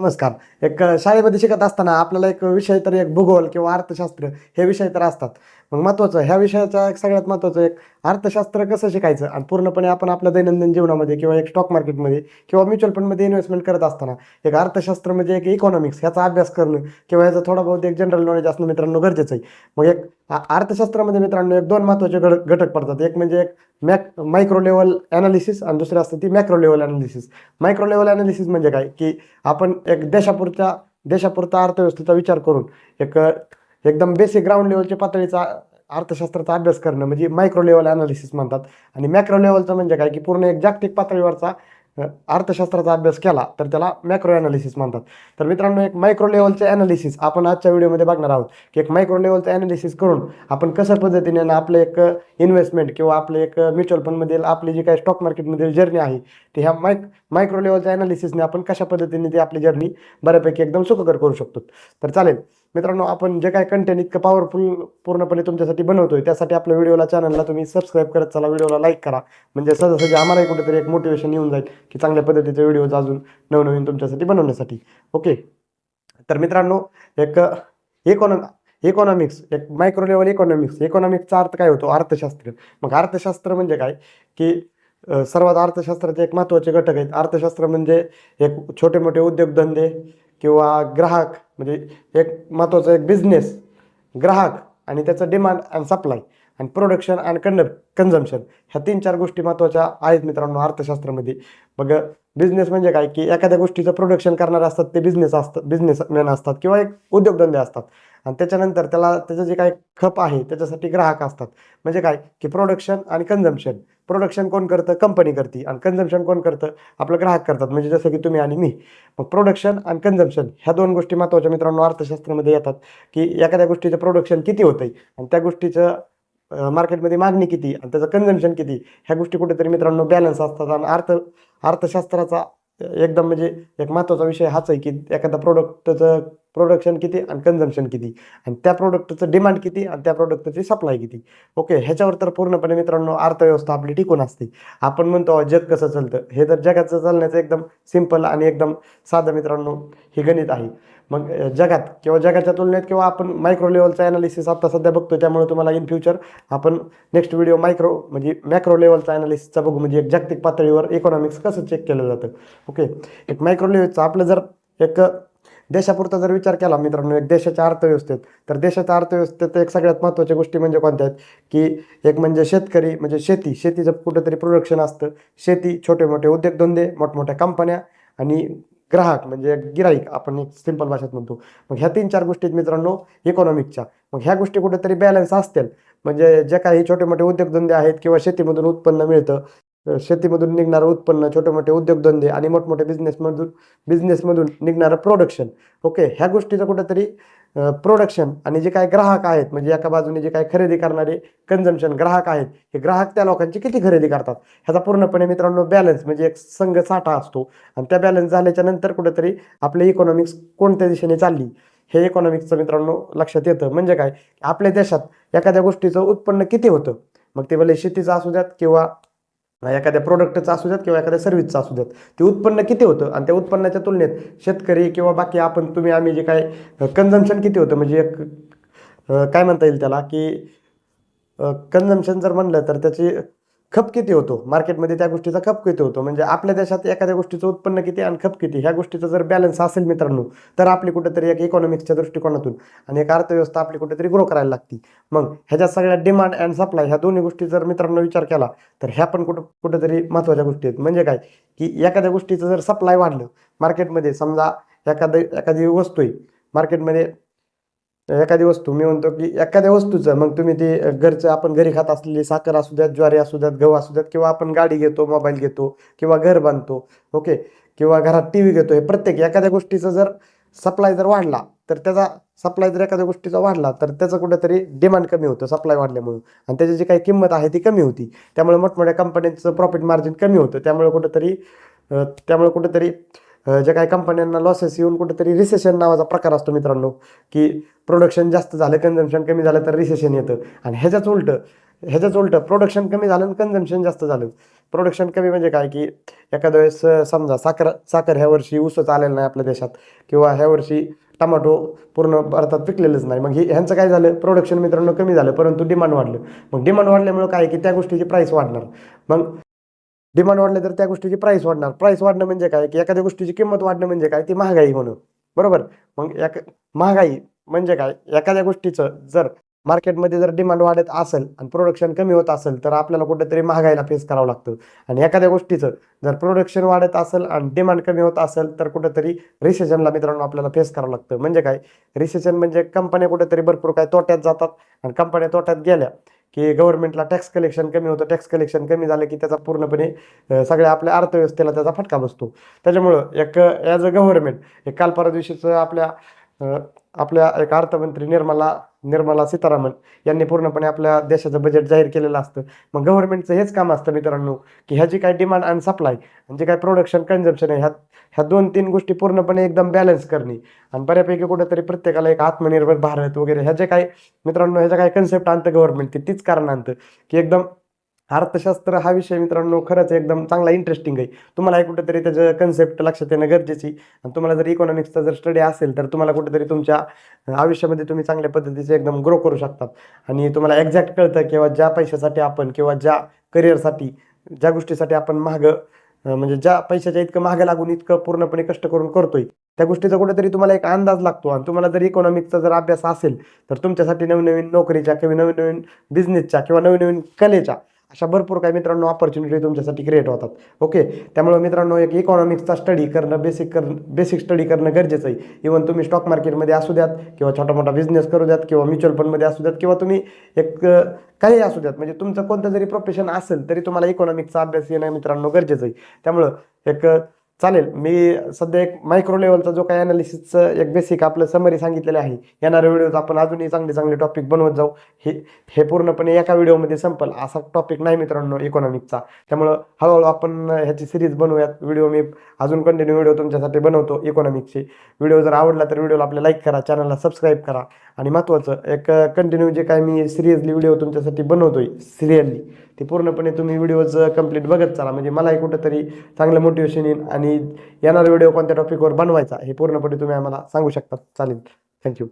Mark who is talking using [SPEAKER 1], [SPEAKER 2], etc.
[SPEAKER 1] नमस्कार. शाळेमध्ये शिकत असताना आपल्याला एक विषय तर एक भूगोल किंवा अर्थशास्त्र हे विषय तर असतात. मग महत्त्वाचं ह्या विषयाचा एक सगळ्यात महत्त्वाचं एक अर्थशास्त्र कसं शिकायचं आणि पूर्णपणे आपण आपल्या दैनंदिन जीवनामध्ये किंवा एक स्टॉक मार्केटमध्ये किंवा म्युच्युअल फंडमध्ये इन्व्हेस्टमेंट करत असताना एक अर्थशास्त्र म्हणजे एक इकॉनॉमिक्स ह्याचा अभ्यास करणं किंवा ह्याचा थोडा बहुत एक जनरल नॉलेज असणं मित्रांनो गरजेचं आहे. मग एक अर्थशास्त्रामध्ये मित्रांनो एक 2 महत्त्वाचे घटक पडतात. एक म्हणजे एक मायक्रो लेव्हल एनालिसिस आणि दुसरी असते ती macro level analysis. Micro level analysis म्हणजे काय, की आपण एक देशापुरता अर्थव्यवस्थेचा विचार करून एक एकदम बेसिक ग्राउंड लेवलच्या पातळीचा अर्थशास्त्राचा अभ्यास करणं म्हणजे मायक्रो लेव्हल अनालिसिस म्हणतात. आणि मॅक्रो लेव्हलचं म्हणजे काय, की पूर्ण एक जागतिक पातळीवरचा अर्थशास्त्राचा अभ्यास केला तर त्याला मॅक्रो अनालिसिस म्हणतात. तर मित्रांनो, एक मायक्रो लेव्हलचे अनालिसिस आपण आजच्या व्हिडिओमध्ये बघणार आहोत, की एक मायक्रो लेव्हलचं अनालिसिस करून आपण कशा पद्धतीने आपलं एक इन्व्हेस्टमेंट किंवा आपले एक म्युच्युअल फंडमधील आपली जी काही स्टॉक मार्केटमधील जर्नी आहे ती ह्या मायक्रो लेव्हलच्या अनालिसिसने आपण कशा पद्धतीने ती आपली जर्नी बऱ्यापैकी एकदम सुखकर करू शकतो. तर चालेल मित्रांनो, आपण जे काय कंटेंट इतकं पॉवरफुल पूर्णपणे तुमच्यासाठी बनवतोय त्यासाठी आपल्या चॅनलला तुम्ही सबस्क्राईब करत चला, व्हिडिओला लाईक करा, म्हणजे सहज आम्हालाही कुठेतरी एक मोटिवेशन येऊन जाईल की चांगल्या पद्धतीचे व्हिडिओज अजून नवनवीन तुमच्यासाठी बनवण्यासाठी. ओके. तर मित्रांनो, एक इकॉनॉमिक्स एक मायक्रो लेव्हल इकॉनॉमिक्सचा अर्थ काय होतो? अर्थशास्त्र. मग अर्थशास्त्र म्हणजे काय, की सर्वात अर्थशास्त्राचे एक महत्त्वाचे घटक आहेत. अर्थशास्त्र म्हणजे एक छोटे मोठे उद्योगधंदे किंवा ग्राहक म्हणजे एक महत्त्वाचं एक बिझनेस, ग्राहक आणि त्याचं डिमांड अँड सप्लाय आणि प्रोडक्शन अँड कन्झम्पशन ह्या 3-4 गोष्टी महत्त्वाच्या आहेत मित्रांनो अर्थशास्त्रामध्ये. मग बिझनेस म्हणजे काय, की एखाद्या गोष्टीचं प्रोडक्शन करणारे असतात ते बिझनेसमॅन असतात किंवा एक उद्योगधंदे असतात. आणि त्याच्यानंतर त्याचं जे काही खप आहे त्याच्यासाठी ग्राहक असतात. म्हणजे काय, की प्रोडक्शन आणि कन्झम्पशन. प्रोडक्शन कोण करतं? कंपनी करते. आणि कन्झम्पशन कोण करतं? आपलं ग्राहक करतात, म्हणजे जसं की तुम्ही आणि मी. मग प्रोडक्शन आणि कन्झम्पशन ह्या 2 गोष्टी महत्त्वाच्या मित्रांनो अर्थशास्त्रामध्ये येतात, की एखाद्या गोष्टीचं प्रोडक्शन किती होतंय आणि त्या गोष्टीचं मार्केटमध्ये मागणी किती आणि त्याचं कन्झम्पशन किती, ह्या गोष्टी कुठेतरी मित्रांनो बॅलन्स असतात. आणि अर्थशास्त्राचा एकदम म्हणजे एक महत्त्वाचा विषय हाच आहे, की एखाद्या प्रोडक्टचं प्रोडक्शन किती आणि कन्झम्पशन किती आणि त्या प्रोडक्टचं डिमांड किती आणि त्या प्रोडक्टची सप्लाय किती. ओके. ह्याच्यावर तर पूर्णपणे मित्रांनो अर्थव्यवस्था आपली टिकून असते. आपण म्हणतो जग कसं चालतं, हे तर जगाचं चालण्याचं एकदम सिंपल आणि एकदम साधं मित्रांनो हे गणित आहे. मग जगात किंवा जगाच्या तुलनेत किंवा आपण मायक्रो लेव्हलचा ॲनालिसिस आता सध्या बघतोय, त्यामुळे तुम्हाला इन फ्युचर आपण नेक्स्ट व्हिडिओ म्हणजे मॅक्रो लेव्हलचा ॲनालिसिसचा बघू, म्हणजे एक जागतिक पातळीवर इकॉनॉमिक्स कसं चेक केलं जातं. ओके. एक मायक्रो लेव्हलचं आपलं जर एक देशापुरता जर विचार केला मित्रांनो एक देशाच्या अर्थव्यवस्थेत, तर देशाच्या अर्थव्यवस्थेत एक सगळ्यात महत्त्वाच्या गोष्टी म्हणजे कोणत्या आहेत, की एक म्हणजे शेतकरी म्हणजे शेतीचं कुठंतरी प्रोडक्शन असतं. शेती, छोटे मोठे उद्योगधंदे, मोठमोठ्या कंपन्या आणि ग्राहक म्हणजे गिराईक आपण एक सिंपल भाषेत म्हणतो. मग ह्या 3-4 गोष्टी आहेत मित्रांनो इकॉनॉमिकच्या. मग ह्या गोष्टी कुठेतरी बॅलन्स असतील म्हणजे जे काही छोटे मोठे उद्योगधंदे आहेत किंवा शेतीमधून उत्पन्न मिळतं, शेतीमधून निघणारं उत्पन्न, छोटे मोठे उद्योगधंदे आणि मोठमोठे बिझनेसमधून निघणारं प्रोडक्शन. ओके. ह्या गोष्टीचं कुठेतरी प्रोडक्शन आणि जे काही ग्राहक आहेत म्हणजे एका बाजूने जे काही खरेदी करणारे कन्झम्पशन ग्राहक आहेत, हे ग्राहक त्या लोकांची किती खरेदी करतात ह्याचा पूर्णपणे मित्रांनो बॅलन्स म्हणजे एक संघ साठा असतो. आणि त्या बॅलन्स झाल्याच्या नंतर कुठेतरी आपले इकॉनॉमिक्स कोणत्या दिशेने चालली हे इकॉनॉमिक्सचं मित्रांनो लक्षात येतं. म्हणजे काय, आपल्या देशात एखाद्या गोष्टीचं उत्पन्न किती होतं, मग ते भले शेतीचं असू द्यात किंवा एखाद्या प्रोडक्टचं असू द्यात किंवा एखाद्या सर्व्हिसचं असू द्यात, ते उत्पन्न किती होतं आणि त्या उत्पन्नाच्या तुलनेत शेतकरी किंवा बाकी तुम्ही आम्ही जे काय कन्झम्पशन किती होतं म्हणजे एक काय म्हणता येईल त्याला, की कन्झम्पशन जर म्हणलं तर त्याची खप किती होतो मार्केटमध्ये, त्या गोष्टीचा खप किती होतो, म्हणजे आपल्या देशात एखाद्या गोष्टीचं उत्पन्न किती आणि खप किती ह्या गोष्टीचा जर बॅलन्स असेल मित्रांनो, तर आपली कुठेतरी एक इकॉनॉमिक्सच्या दृष्टिकोनातून आणि एक अर्थव्यवस्था आपली कुठेतरी ग्रो करायला लागते. मग ह्याच्यात सगळ्या डिमांड अँड सप्लाय ह्या दोन्ही गोष्टी जर मित्रांनो विचार केला तर ह्या पण कुठेतरी महत्त्वाच्या गोष्टी आहेत. म्हणजे काय, की एखाद्या गोष्टीचं जर सप्लाय वाढलं मार्केटमध्ये, समजा एखादी वस्तू आहे मार्केटमध्ये, एखादी वस्तू मी म्हणतो की एखाद्या वस्तूचं मग तुम्ही ती घरचं आपण घरी खात असलेली साखर असू द्यात, ज्वारी असू द्यात, गहू असू द्यात किंवा आपण गाडी घेतो, मोबाईल घेतो किंवा घर बांधतो. ओके. किंवा घरात टी व्ही घेतो, हे प्रत्येक एखाद्या गोष्टीचं जर सप्लाय जर वाढला तर त्याचा सप्लाय जर एखाद्या गोष्टीचा वाढला तर त्याचं कुठेतरी डिमांड कमी होतं सप्लाय वाढल्यामुळं आणि त्याची जी काही किंमत आहे ती कमी होती. त्यामुळे मोठमोठ्या कंपन्यांचं प्रॉफिट मार्जिन कमी होतं. त्यामुळे कुठेतरी ज्या काही कंपन्यांना लॉसेस येऊन कुठेतरी रिसेशन नावाचा प्रकार असतो मित्रांनो, की प्रोडक्शन जास्त झालं, कन्झम्पशन कमी झालं तर रिसेशन येतं. आणि ह्याच्याच उलटं ह्याच्याच उलट प्रोडक्शन कमी झालं आणि कन्झम्पशन जास्त झालं. प्रोडक्शन कमी म्हणजे काय की एखाद्या वेळेस समजा साखर साखर ह्या वर्षी ऊसच आलेला नाही आपल्या देशात, किंवा ह्या वर्षी टमाटो पूर्ण भारतात पिकलेलंच नाही. मग ह्यांचं काय झालं, प्रोडक्शन मित्रांनो कमी झालं, परंतु डिमांड वाढलं. मग डिमांड वाढल्यामुळे काय की त्या गोष्टीची प्राईस वाढणार. मग डिमांड वाढले तर त्या गोष्टीची प्राईस वाढणार. प्राईस वाढणं म्हणजे काय की एखाद्या गोष्टीची किंमत वाढणं म्हणजे काय, ती महागाई होणं. बरोबर. मग महागाई म्हणजे काय, एखाद्या गोष्टीचं जर मार्केटमध्ये जर डिमांड वाढत असेल आणि प्रोडक्शन कमी होत असेल तर आपल्याला कुठेतरी महागाईला फेस करावं लागतं. आणि एखाद्या गोष्टीचं जर प्रोडक्शन वाढत असेल आणि डिमांड कमी होत असेल तर कुठेतरी रिसेशनला मित्रांनो आपल्याला फेस करावं लागतं. म्हणजे काय, रिसेशन म्हणजे कंपन्या कुठेतरी भरपूर काय तोट्यात जातात, आणि कंपन्या तोट्यात गेल्या की गव्हर्नमेंटला टॅक्स कलेक्शन कमी होतं. टॅक्स कलेक्शन कमी झालं की त्याचा पूर्णपणे सगळ्या आपल्या अर्थव्यवस्थेला त्याचा फटका बसतो. त्याच्यामुळं एक ॲज अ गव्हर्नमेंट, एक काल परवा दिवशीचं अ, आपल्या एक अर्थमंत्री निर्मला सीतारामन यांनी पूर्णपणे आपल्या देशाचं बजेट जाहीर केलेलं असतं. मग गव्हर्नमेंटचं हेच काम असतं मित्रांनो, की ह्याची काय डिमांड आणि सप्लाय आणि जे काय प्रोडक्शन कन्झम्पशन आहे, ह्या 2-3 गोष्टी पूर्णपणे एकदम बॅलन्स करणे, आणि बऱ्यापैकी कुठेतरी प्रत्येकाला एक आत्मनिर्भर भारत वगैरे ह्या जे काही मित्रांनो ह्याच्या काही कन्सेप्ट आणतं गव्हर्नमेंट, तीच कारण आणतं की एकदम अर्थशास्त्र हा विषय मित्रांनो खरंच एकदम चांगला इंटरेस्टिंग आहे. तुम्हाला कुठेतरी त्याचं कन्सेप्ट लक्षात येणं गरजेची, आणि तुम्हाला जर इकॉनॉमिक्सचा जर स्टडी असेल तर तुम्हाला कुठेतरी तुमच्या आयुष्यामध्ये तुम्ही चांगल्या पद्धतीचे एकदम ग्रो करू शकतात. आणि तुम्हाला एक्झॅक्ट कळतं किंवा ज्या पैशासाठी आपण किंवा ज्या करिअरसाठी ज्या गोष्टीसाठी आपण म्हणजे ज्या पैशाच्या इतकं मागं लागून इतकं पूर्णपणे कष्ट करून करतोय, त्या गोष्टीचा कुठेतरी तुम्हाला एक अंदाज लागतो. आणि तुम्हाला जर इकॉनॉमिक्सचा जर अभ्यास असेल तर तुमच्यासाठी नवीन-नवीन नोकरीच्या किंवा नवीन-नवीन बिझनेसच्या किंवा नवीन-नवीन कलेच्या अशा भरपूर काही मित्रांनो अपॉर्च्युनिटी तुमच्यासाठी क्रिएट होतात. ओके. त्यामुळे मित्रांनो एक इकॉनॉमिक्सचा स्टडी करणं बेसिक स्टडी करणं गरजेचं आहे. इव्हन तुम्ही स्टॉक मार्केटमध्ये असू द्यात किंवा छोटा मोठा बिझनेस करू द्यात किंवा म्युच्युअल फंडमध्ये असू द्यात किंवा तुम्ही एक काही असू द्यात, म्हणजे तुमचं कोणतं जरी प्रोफेशन असेल तरी तुम्हाला इकॉनॉमिक्सचा अभ्यास येणं मित्रांनो गरजेचं आहे. त्यामुळं एक चालेल, मी सध्या एक मायक्रो लेवलचा जो काही अनालिसिसचं एक बेसिक आपलं समरी सांगितलेलं आहे. येणाऱ्या व्हिडिओज आपण अजूनही चांगले चांगले टॉपिक बनवत जाऊ. हे हे पूर्णपणे एका व्हिडिओमध्ये संपल असा टॉपिक नाही मित्रांनो इकॉनॉमिक्सचा. त्यामुळं हळूहळू आपण ह्याची सिरीज बनवूयात. व्हिडिओ मी अजून कंटिन्यू व्हिडिओ तुमच्यासाठी बनवतो इकॉनॉमिक्सचे. व्हिडिओ जर आवडला तर व्हिडिओला आपल्या लाईक करा, चॅनलला सबस्क्राईब करा. आणि महत्त्वाचं एक कंटिन्यू जे काय मी सिरियसली व्हिडिओ तुमच्यासाठी बनवतोय सिरियसली, ते पूर्णपणे तुम्ही व्हिडिओज कंप्लीट बघत चला, म्हणजे मलाही कुठंतरी चांगलं मोटिवेशन येईल. आणि येणारा व्हिडिओ कोणत्या टॉपिकवर बनवायचा हे पूर्णपणे तुम्ही आम्हाला सांगू शकता. चालेल. थँक्यू.